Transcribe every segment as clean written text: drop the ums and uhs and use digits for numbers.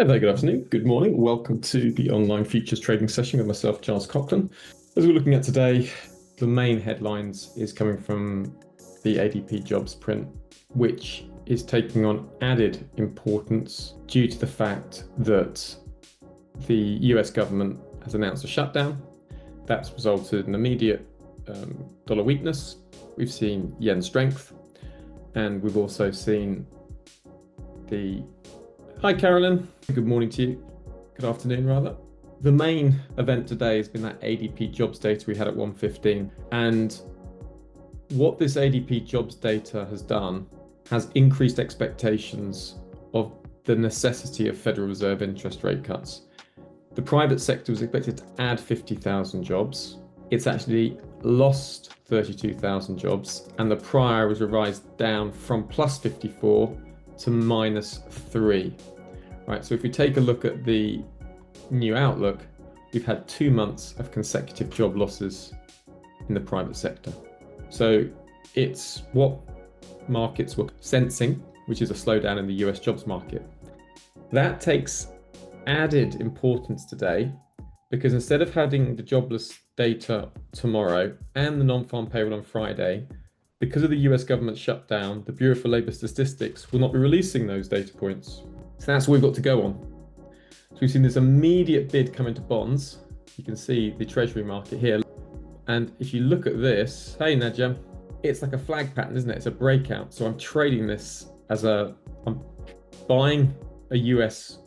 Hello, good afternoon, good morning. Welcome to the online futures trading session with myself, Charles Coughlin. As we're looking at today, the main headlines is coming from the ADP jobs print, which is taking on added importance due to the fact that the US government has announced a shutdown. That's resulted in immediate dollar weakness. We've seen yen strength, and we've also seen the Hi, Carolyn. Good morning to you. Good afternoon, rather. The main event today has been that ADP jobs data we had at 1:15. And what this ADP jobs data has done has increased expectations of the necessity of Federal Reserve interest rate cuts. The private sector was expected to add 50,000 jobs. It's actually lost 32,000 jobs. And the prior was revised down from plus 54 to -3. Right, so if we take a look at the new outlook, we've had 2 months of consecutive job losses in the private sector. So it's what markets were sensing, which is a slowdown in the US jobs market. That takes added importance today because instead of having the jobless data tomorrow and the non-farm payroll on Friday, because of the US government shutdown, the Bureau for Labour Statistics will not be releasing those data points. So that's what we've got to go on. So we've seen this immediate bid come into bonds. You can see the Treasury market here. And if you look at this, hey Najem, it's like a flag pattern, isn't it? It's a breakout. So I'm trading this as I'm buying a US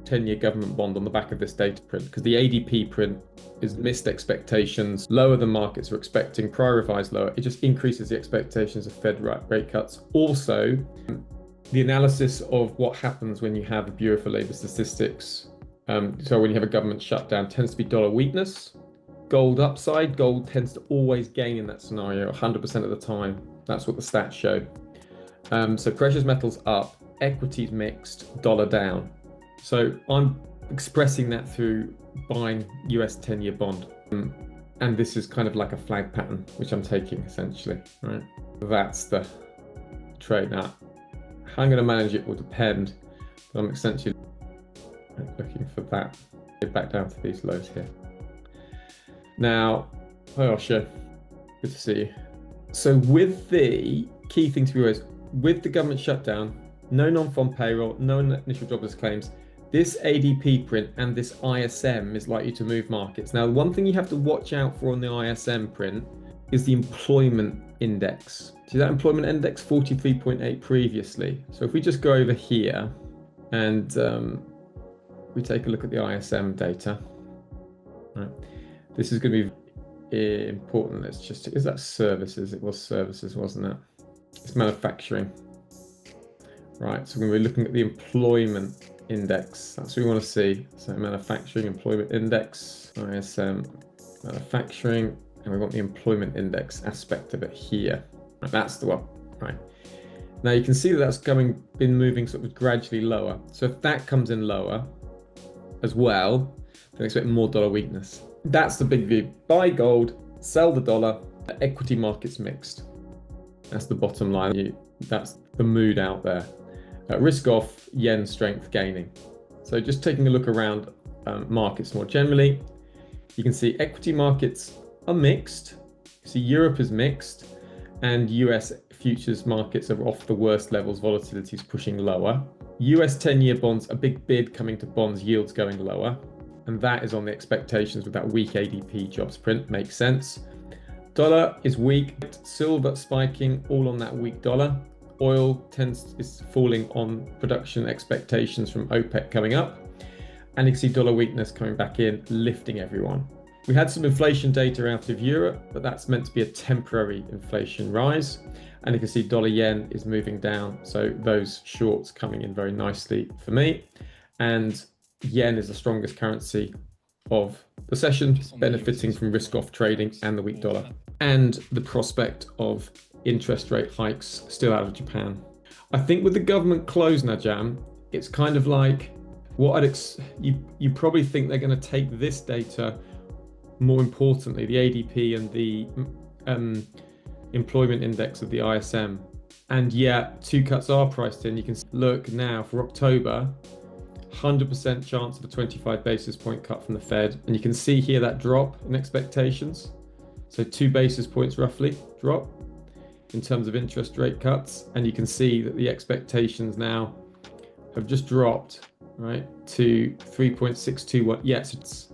10-year government bond on the back of this data print because the ADP print is missed expectations, lower than markets were expecting, prior revised lower. It just increases the expectations of Fed rate cuts. Also, the analysis of what happens when you have a Bureau for Labour Statistics, so when you have a government shutdown, tends to be dollar weakness. Gold upside, gold tends to always gain in that scenario 100% of the time. That's what the stats show. So precious metals up, equities mixed, dollar down. So I'm expressing that through buying US 10-year bond. And this is kind of like a flag pattern, which I'm taking essentially, right? That's the trade. Now, how I'm going to manage it will depend, but I'm essentially looking for that. Get back down to these lows here. Now, I'll show. Good to see you. So with the key thing to be always, with the government shutdown, no non-farm payroll, no initial jobless claims, this ADP print and this ISM is likely to move markets. Now, one thing you have to watch out for on the ISM print is the employment index. See that employment index 43.8 previously. So if we just go over here and we take a look at the ISM data, right, this is going to be important. Let's just, is that services? It was services, wasn't it? It's manufacturing. Right, so we're going to be looking at the employment index. That's what we want to see. So manufacturing, employment index, ISM, manufacturing, and we want the employment index aspect of it here. Right, that's the one, right? Now you can see that that's been moving sort of gradually lower. So if that comes in lower as well, then expect more dollar weakness. That's the big view. Buy gold, sell the dollar, equity markets mixed. That's the bottom line. That's the mood out there. Risk off, yen strength gaining. So just taking a look around markets more generally, you can see equity markets are mixed. You see Europe is mixed, and US futures markets are off the worst levels. Volatility is pushing lower. US 10-year bonds, a big bid coming to bonds, yields going lower, and that is on the expectations with that weak ADP jobs print. Makes sense. Dollar is weak, silver spiking, all on that weak dollar. Oil is falling on production expectations from OPEC coming up, and you can see dollar weakness coming back in, lifting everyone. We had some inflation data out of Europe, but that's meant to be a temporary inflation rise, and you can see dollar yen is moving down, so those shorts coming in very nicely for me, and yen is the strongest currency of the session, benefiting from risk off trading and the weak dollar, and the prospect of interest rate hikes still out of Japan. I think with the government closed, Najam, it's kind of like what you probably think they're going to take this data, more importantly, the ADP and the employment index of the ISM, and yet 2 cuts are priced in. You can look now for October, 100% chance of a 25 basis point cut from the Fed. And you can see here that drop in expectations. So 2 basis points roughly drop in terms of interest rate cuts. And you can see that the expectations now have just dropped, right, to 3.621. Yes, it's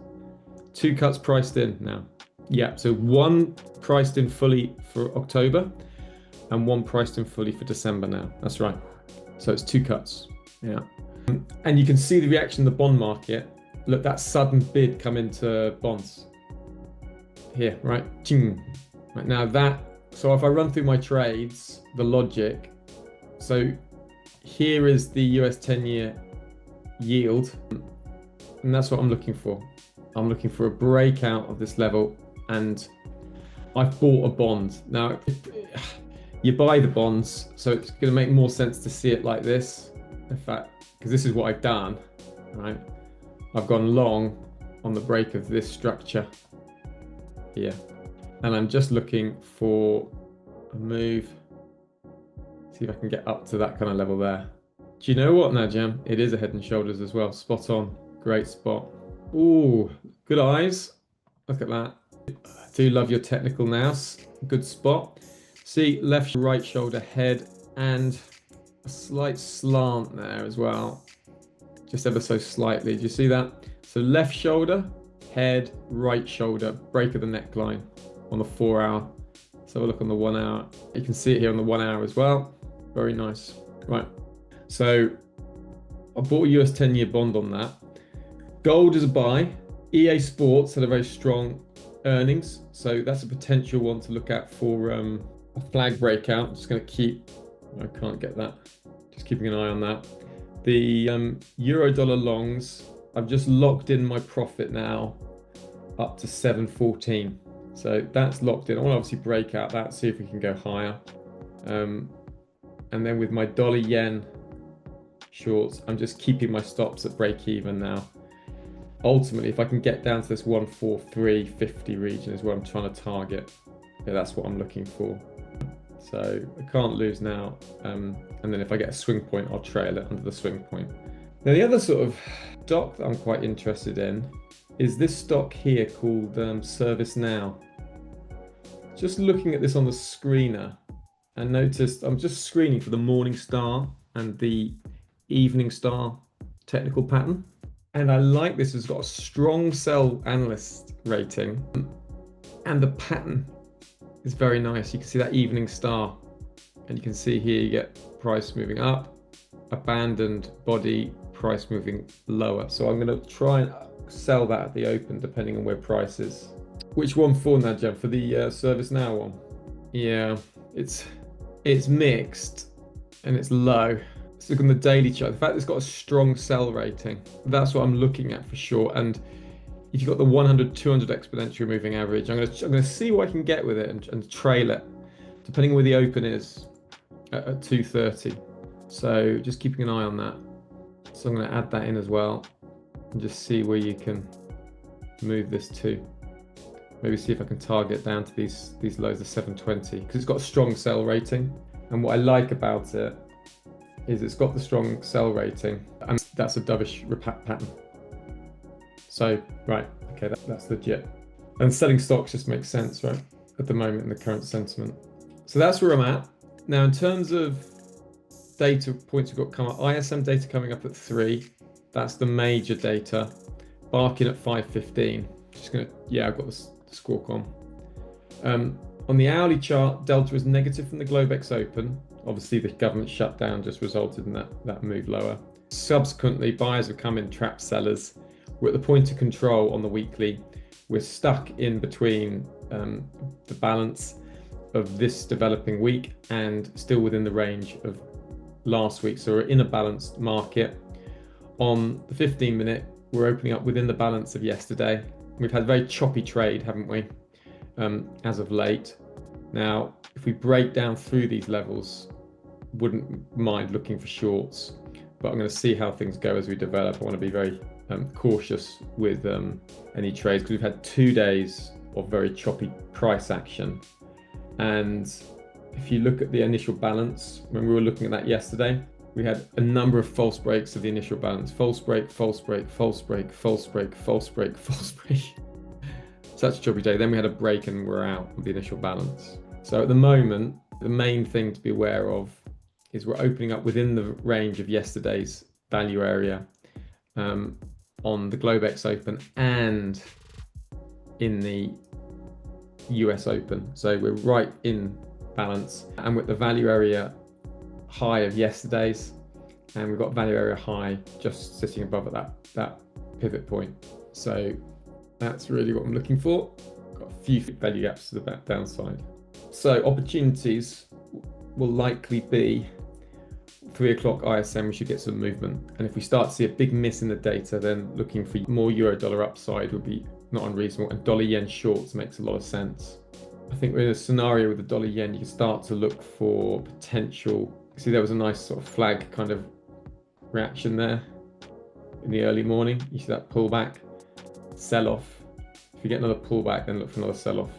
2 cuts priced in now. Yeah, so 1 priced in fully for October and 1 priced in fully for December now. That's right. So it's 2 cuts. Yeah. And you can see the reaction in the bond market. Look, that sudden bid come into bonds here, right? Ching. Right now that, so if I run through my trades, the logic, so here is the US 10-year yield, and that's what I'm looking for. I'm looking for a breakout of this level, and I've bought a bond. Now, you buy the bonds, so it's going to make more sense to see it like this. In fact, because this is what I've done, right? I've gone long on the break of this structure here. And I'm just looking for a move. See if I can get up to that kind of level there. Do you know what now, Jam? It is a head and shoulders as well. Spot on. Great spot. Ooh, good eyes. Look at that. I do love your technical now. Good spot. See, left, right shoulder, head, and a slight slant there as well. Just ever so slightly. Do you see that? So left shoulder, head, right shoulder, break of the neckline on the 4 hour. So look on the 1 hour. You can see it here on the 1 hour as well. Very nice. Right. So I bought a US 10-year bond on that. Gold is a buy. EA Sports had a very strong earnings. So that's a potential one to look at for a flag breakout. Just going to keep, I can't get that. Just keeping an eye on that. The euro dollar longs, I've just locked in my profit now up to 7.14. So that's locked in. I want to obviously break out that, see if we can go higher. And then with my dollar yen shorts, I'm just keeping my stops at break even now. Ultimately, if I can get down to this 143.50 region is where I'm trying to target. Yeah, that's what I'm looking for. So I can't lose now. And then if I get a swing point, I'll trail it under the swing point. Now, the other sort of stock that I'm quite interested in is this stock here called ServiceNow. Just looking at this on the screener, I noticed I'm just screening for the morning star and the evening star technical pattern. And I like this, it's got a strong sell analyst rating, and the pattern is very nice. You can see that evening star, and you can see here you get price moving up, abandoned body, price moving lower. So I'm going to try and sell that at the open depending on where price is. Which one for now, Jem? For the ServiceNow one? Yeah, it's mixed and it's low. Let's look on the daily chart. The fact it's got a strong sell rating, that's what I'm looking at for sure. And if you've got the 100, 200 exponential moving average, I'm going to see what I can get with it and trail it, depending on where the open is at 230. So just keeping an eye on that. So I'm going to add that in as well and just see where you can move this to. Maybe see if I can target down to these lows of 720, because it's got a strong sell rating. And what I like about it is it's got the strong sell rating, and that's a dovish pattern. So, right, okay, that's legit. And selling stocks just makes sense, right, at the moment in the current sentiment. So that's where I'm at. Now, in terms of data points, we've got come up, ISM data coming up at 3. That's the major data. Barking at 5:15. Just gonna, yeah, I've got the squawk on. On the hourly chart, Delta is negative from the Globex open. Obviously, the government shutdown just resulted in that move lower. Subsequently, buyers have come in, trapped sellers. We're at the point of control on the weekly. We're stuck in between the balance of this developing week and still within the range of last week. So we're in a balanced market. On the 15-minute, we're opening up within the balance of yesterday. We've had a very choppy trade, haven't we, as of late. Now, if we break down through these levels, wouldn't mind looking for shorts, but I'm going to see how things go as we develop. I want to be very cautious with any trades, because we've had 2 days of very choppy price action. And if you look at the initial balance, when we were looking at that yesterday, we had a number of false breaks of the initial balance. False break, false break, false break, false break, false break, false break. Such a choppy day. Then we had a break and we're out of the initial balance. So at the moment, the main thing to be aware of is we're opening up within the range of yesterday's value area on the Globex Open and in the US Open. So we're right in balance, and with the value area high of yesterday's, and we've got value area high just sitting above at that pivot point. So that's really what I'm looking for. Got a few value gaps to the downside. So opportunities will likely be 3 o'clock ISM. We should get some movement, and if we start to see a big miss in the data, then looking for more euro dollar upside would be not unreasonable, and dollar yen shorts makes a lot of sense. I think we're in a scenario with the dollar yen, you can start to look for potential. See, there was a nice sort of flag kind of reaction there in the early morning. You see that pullback, sell off. If you get another pullback, then look for another sell off.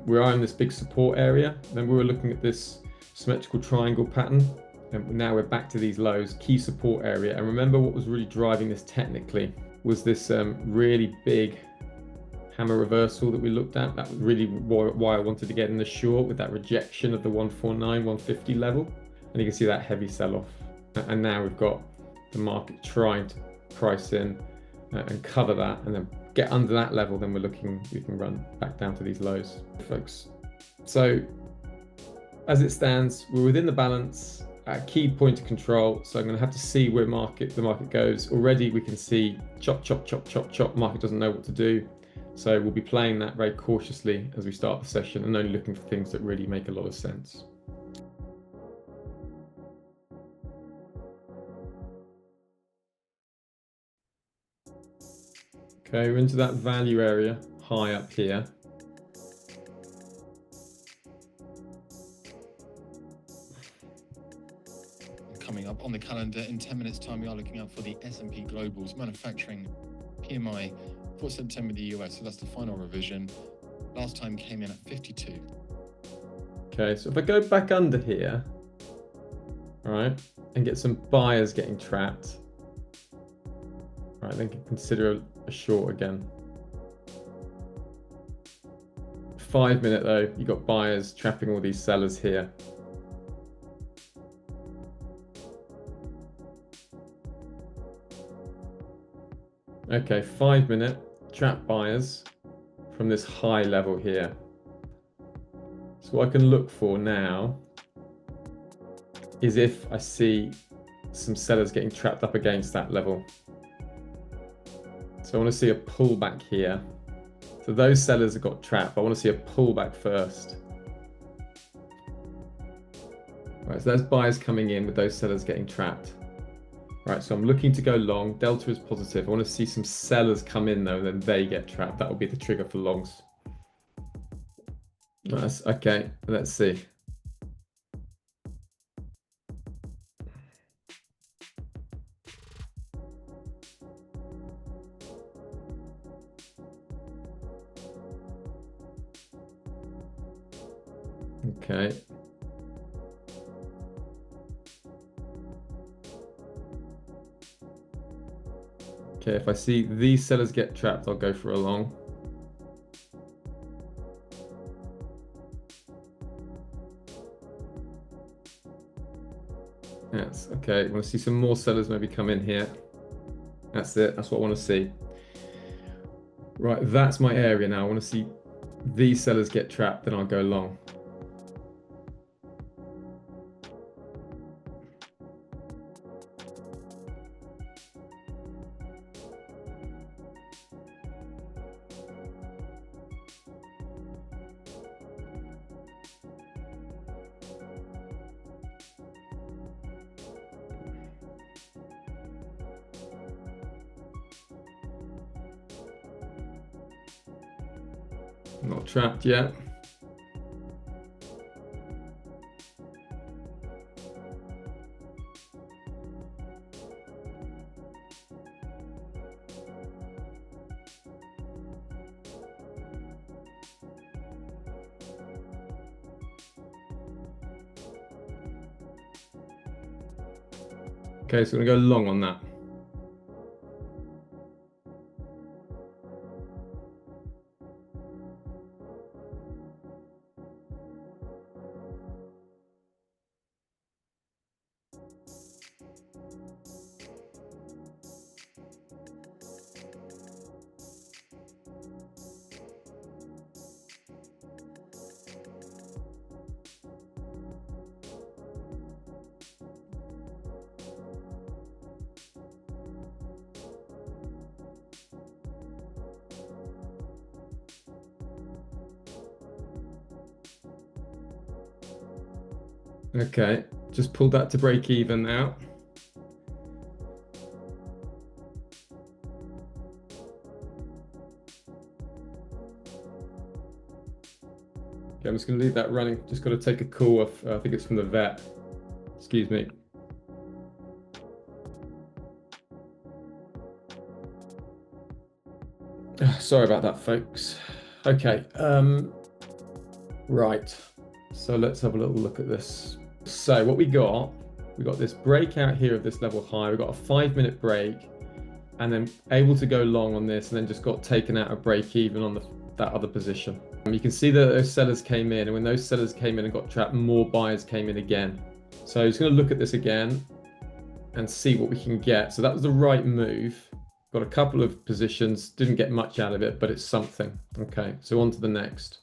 We are in this big support area. Then we were looking at this symmetrical triangle pattern, and now we're back to these lows, key support area. And remember, what was really driving this technically was this really big hammer reversal that we looked at. That was really why I wanted to get in the short, with that rejection of the 149, 150 level. And you can see that heavy sell-off. And now we've got the market trying to price in and cover that, and then get under that level. Then we can run back down to these lows, folks. So as it stands, we're within the balance at a key point of control. So I'm going to have to see where the market goes. Already we can see chop, chop, chop, chop, chop. Market doesn't know what to do. So we'll be playing that very cautiously as we start the session, and only looking for things that really make a lot of sense. Okay, we're into that value area high up here. Coming up on the calendar in 10 minutes time, we are looking out for the S&P Global's manufacturing PMI for September in the US. So that's the final revision. Last time came in at 52. Okay, so if I go back under here, all right, and get some buyers getting trapped, all right, then consider a short again. 5 minute though, you got buyers trapping all these sellers here. Okay, 5 minute trap buyers from this high level here. So what I can look for now is if I see some sellers getting trapped up against that level. So I want to see a pullback here. So those sellers have got trapped. I want to see a pullback first. Right, so there's buyers coming in with those sellers getting trapped. Right, so I'm looking to go long. Delta is positive. I want to see some sellers come in though, then they get trapped. That will be the trigger for longs. Nice. Okay, let's see. Okay. Okay, if I see these sellers get trapped, I'll go for a long. Yes, okay. I want to see some more sellers maybe come in here. That's it. That's what I want to see. Right, that's my area now. I want to see these sellers get trapped, then I'll go long. Not trapped yet. Okay, so we're going to go long on that. Okay, just pulled that to break even now. Okay, I'm just going to leave that running. Just got to take a call off. I think it's from the vet. Excuse me. Sorry about that, folks. Okay, right. So let's have a little look at this. So what we got this breakout here of this level high. We got a 5-minute break, and then able to go long on this, and then just got taken out of break even on that other position. You can see that those sellers came in, and when those sellers came in and got trapped, more buyers came in again. So just going to look at this again and see what we can get. So that was the right move. Got a couple of positions, didn't get much out of it, but it's something. Okay, so on to the next.